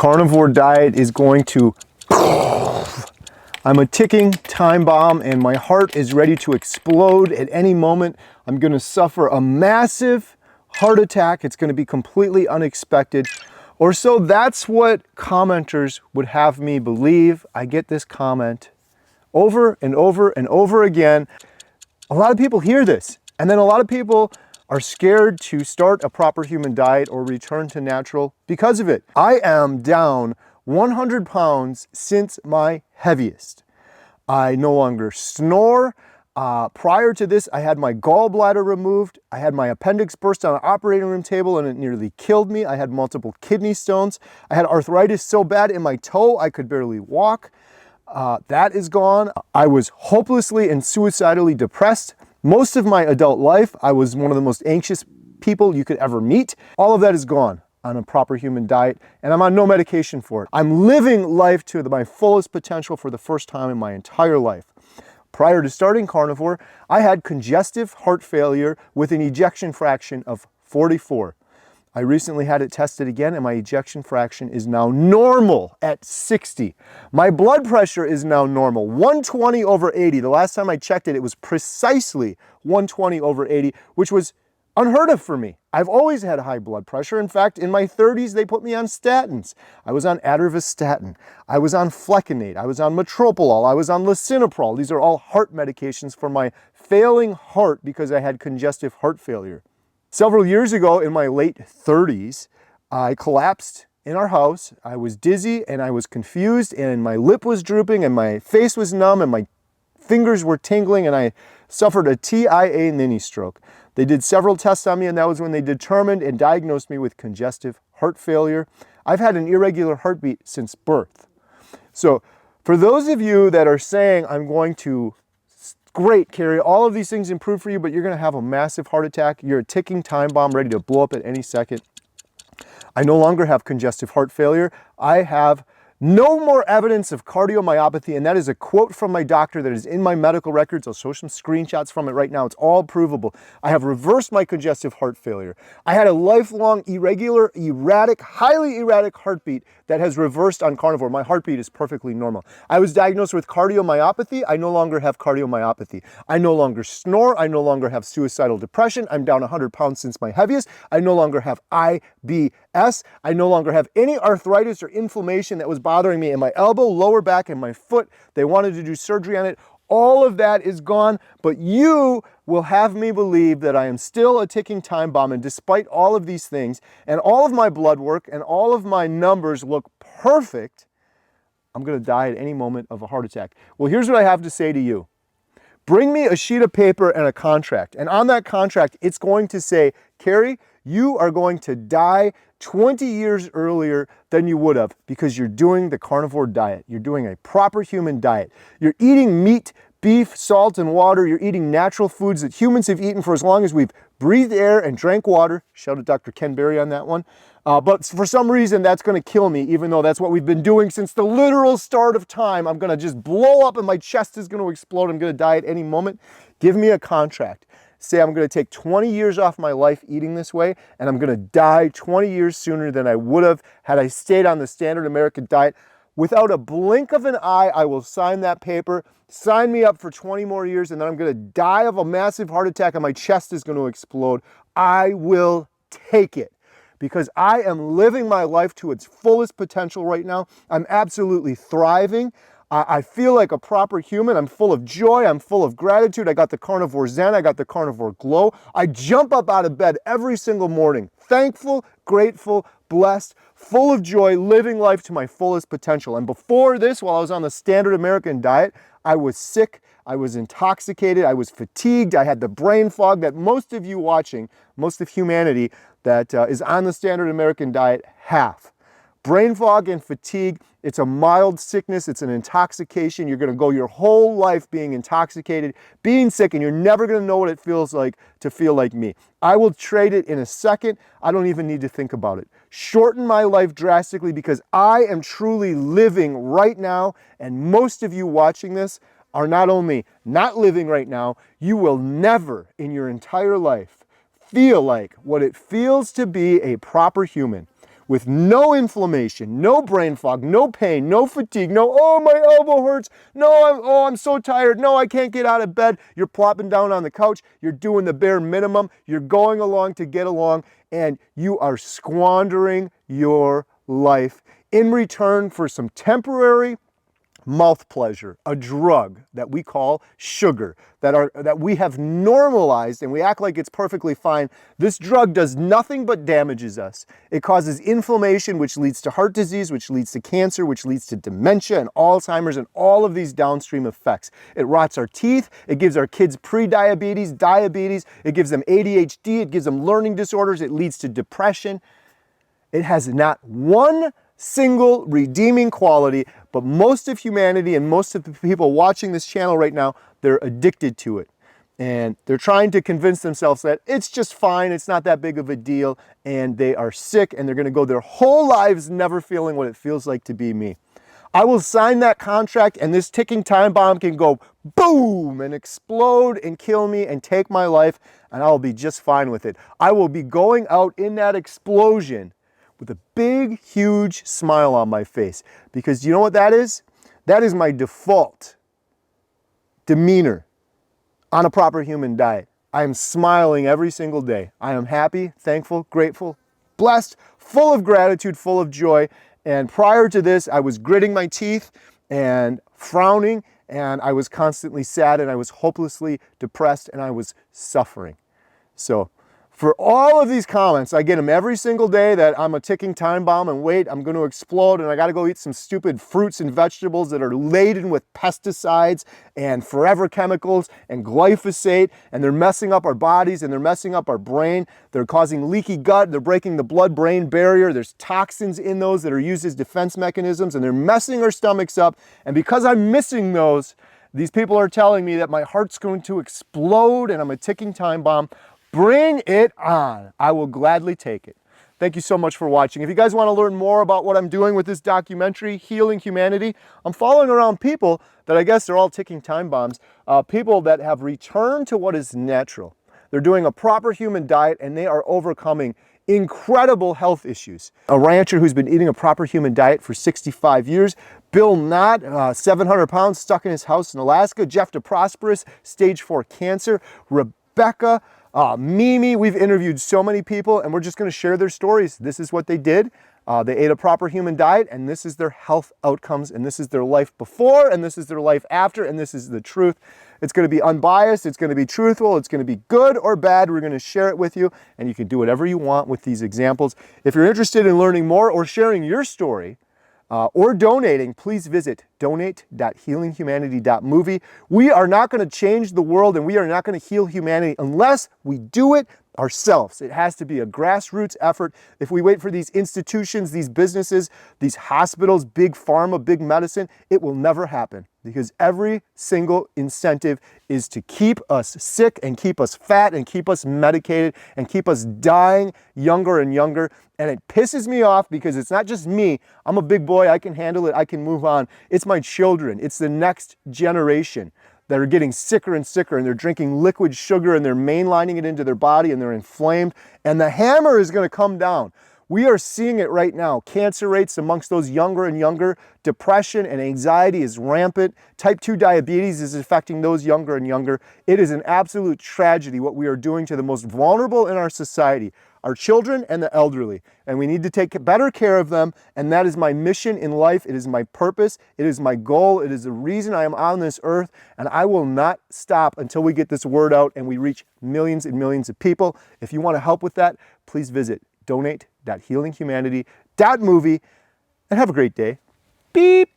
Carnivore diet is going to... I'm a ticking time bomb and my heart is ready to explode at any moment. I'm going to suffer a massive heart attack. It's going to be completely unexpected. Or so that's what commenters would have me believe. I get this comment over and over and over again. A lot of people hear this, and then a lot of people are scared to start a proper human diet or return to natural because of it. I am down 100 pounds since my heaviest. I no longer snore. Prior to this, I had my gallbladder removed. I had my appendix burst on an operating room table and it nearly killed me. I had multiple kidney stones. I had arthritis so bad in my toe I could barely walk. That is gone. I was hopelessly and suicidally depressed. Most of my adult life, I was one of the most anxious people you could ever meet. All of that is gone on a proper human diet, and I'm on no medication for it. I'm living life to my fullest potential for the first time in my entire life. Prior to starting carnivore, I had congestive heart failure with an ejection fraction of 44. I recently had it tested again and my ejection fraction is now normal at 60. My blood pressure is now normal, 120 over 80. The last time I checked it, it was precisely 120 over 80, which was unheard of for me. I've always had high blood pressure. In fact, in my 30s, they put me on statins. I was on atorvastatin. I was on flecainate. I was on metoprolol. I was on lisinoprol. These are all heart medications for my failing heart because I had congestive heart failure. Several years ago, in my late 30s, I collapsed in our house. I was dizzy and I was confused and my lip was drooping and my face was numb and my fingers were tingling and I suffered a TIA mini stroke. They did several tests on me and that was when they determined and diagnosed me with congestive heart failure. I've had an irregular heartbeat since birth. So for those of you that are saying I'm going to great, Carrie, all of these things improve for you, but you're going to have a massive heart attack. You're a ticking time bomb ready to blow up at any second. I no longer have congestive heart failure. I have no more evidence of cardiomyopathy, and that is a quote from my doctor that is in my medical records. I'll show some screenshots from it right now. It's all provable. I have reversed my congestive heart failure. I had a lifelong, irregular, erratic, highly erratic heartbeat that has reversed on carnivore. My heartbeat is perfectly normal. I was diagnosed with cardiomyopathy. I no longer have cardiomyopathy. I no longer snore. I no longer have suicidal depression. I'm down 100 pounds since my heaviest. I no longer have IBS. I no longer have any arthritis or inflammation that was bothering me in my elbow, lower back, and my foot. They wanted to do surgery on it. All of that is gone, but you will have me believe that I am still a ticking time bomb, and despite all of these things, and all of my blood work, and all of my numbers look perfect, I'm going to die at any moment of a heart attack. Well, here's what I have to say to you. Bring me a sheet of paper and a contract, and on that contract, it's going to say, Carrie, you are going to die 20 years earlier than you would have because you're doing the carnivore diet. You're doing a proper human diet. You're eating meat, beef, salt, and water. You're eating natural foods that humans have eaten for as long as we've breathed air and drank water. Shout out Dr. Ken Berry on that one. But for some reason, that's going to kill me, even though that's what we've been doing since the literal start of time. I'm going to just blow up and my chest is going to explode. I'm going to die at any moment. Give me a contract. Say I'm going to take 20 years off my life eating this way, and I'm going to die 20 years sooner than I would have had I stayed on the standard American diet. Without a blink of an eye, I will sign that paper, sign me up for 20 more years, and then I'm going to die of a massive heart attack and my chest is going to explode. I will take it because I am living my life to its fullest potential right now. I'm absolutely thriving. I feel like a proper human. I'm full of joy. I'm full of gratitude. I got the carnivore zen. I got the carnivore glow. I jump up out of bed every single morning, thankful, grateful, blessed, full of joy, living life to my fullest potential. And before this, while I was on the standard American diet, I was sick. I was intoxicated. I was fatigued. I had the brain fog that most of you watching, most of humanity that is on the standard American diet have. Brain fog and fatigue, it's a mild sickness, it's an intoxication. You're going to go your whole life being intoxicated, being sick, and you're never going to know what it feels like to feel like me. I will trade it in a second. I don't even need to think about it. Shorten my life drastically because I am truly living right now, and most of you watching this are not only not living right now, you will never in your entire life feel like what it feels to be a proper human. with no inflammation, no brain fog, no pain, no fatigue, no, oh, my elbow hurts, no, I'm so tired, no, I can't get out of bed. You're plopping down on the couch, you're doing the bare minimum, you're going along to get along, and you are squandering your life in return for some temporary mouth pleasure, a drug that we call sugar, that we have normalized and we act like it's perfectly fine. This drug does nothing but damages us. It causes inflammation, which leads to heart disease, which leads to cancer, which leads to dementia and Alzheimer's and all of these downstream effects. It rots our teeth. It gives our kids pre-diabetes, diabetes. It gives them ADHD. It gives them learning disorders. It leads to depression. It has not one single redeeming quality, but most of humanity and most of the people watching this channel right now, they're addicted to it. And they're trying to convince themselves that it's just fine, it's not that big of a deal, and they are sick and they're gonna go their whole lives never feeling what it feels like to be me. I will sign that contract and this ticking time bomb can go boom and explode and kill me and take my life, and I'll be just fine with it. I will be going out in that explosion with a big, huge smile on my face. Because you know what that is? That is my default demeanor on a proper human diet. I am smiling every single day. I am happy, thankful, grateful, blessed, full of gratitude, full of joy. And prior to this, I was gritting my teeth and frowning, and I was constantly sad, and I was hopelessly depressed, and I was suffering. So, for all of these comments, I get them every single day that I'm a ticking time bomb and wait, I'm going to explode and I got to go eat some stupid fruits and vegetables that are laden with pesticides and forever chemicals and glyphosate, and they're messing up our bodies and they're messing up our brain. They're causing leaky gut. They're breaking the blood-brain barrier. There's toxins in those that are used as defense mechanisms, and they're messing our stomachs up. And because I'm missing those, these people are telling me that my heart's going to explode and I'm a ticking time bomb. Bring it on. I will gladly take it. Thank you so much for watching. If you guys want to learn more about what I'm doing with this documentary, Healing Humanity, I'm following around people that I guess they're all ticking time bombs, people that have returned to what is natural. They're doing a proper human diet and they are overcoming incredible health issues. A rancher who's been eating a proper human diet for 65 years, Bill Knott, 700 pounds, stuck in his house in Alaska, Jeff DeProsperous, stage 4 cancer, Rebecca, Mimi, we've interviewed so many people and we're just going to share their stories. This is what they did. They ate a proper human diet and this is their health outcomes, and this is their life before and this is their life after, and this is the truth. It's going to be unbiased, it's going to be truthful, it's going to be good or bad. We're going to share it with you and you can do whatever you want with these examples. If you're interested in learning more or sharing your story, or donating, please visit donate.healinghumanity.movie. We are not going to change the world and we are not going to heal humanity unless we do it ourselves. It has to be a grassroots effort. If we wait for these institutions, these businesses, these hospitals, big pharma, big medicine, it will never happen, because every single incentive is to keep us sick and keep us fat and keep us medicated and keep us dying younger and younger. And it pisses me off because it's not just me. I'm a big boy. I can handle it. I can move on. It's my children. It's the next generation that are getting sicker and sicker, and they're drinking liquid sugar and they're mainlining it into their body and they're inflamed, and the hammer is going to come down. We are seeing it right now. Cancer rates amongst those younger and younger, depression and anxiety is rampant. Type 2 diabetes is affecting those younger and younger. It is an absolute tragedy what we are doing to the most vulnerable in our society, our children and the elderly. And we need to take better care of them, and that is my mission in life. It is my purpose. It is my goal. It is the reason I am on this earth, and I will not stop until we get this word out and we reach millions and millions of people. If you want to help with that, please visit donate.healinghumanity.movie and have a great day. Beep.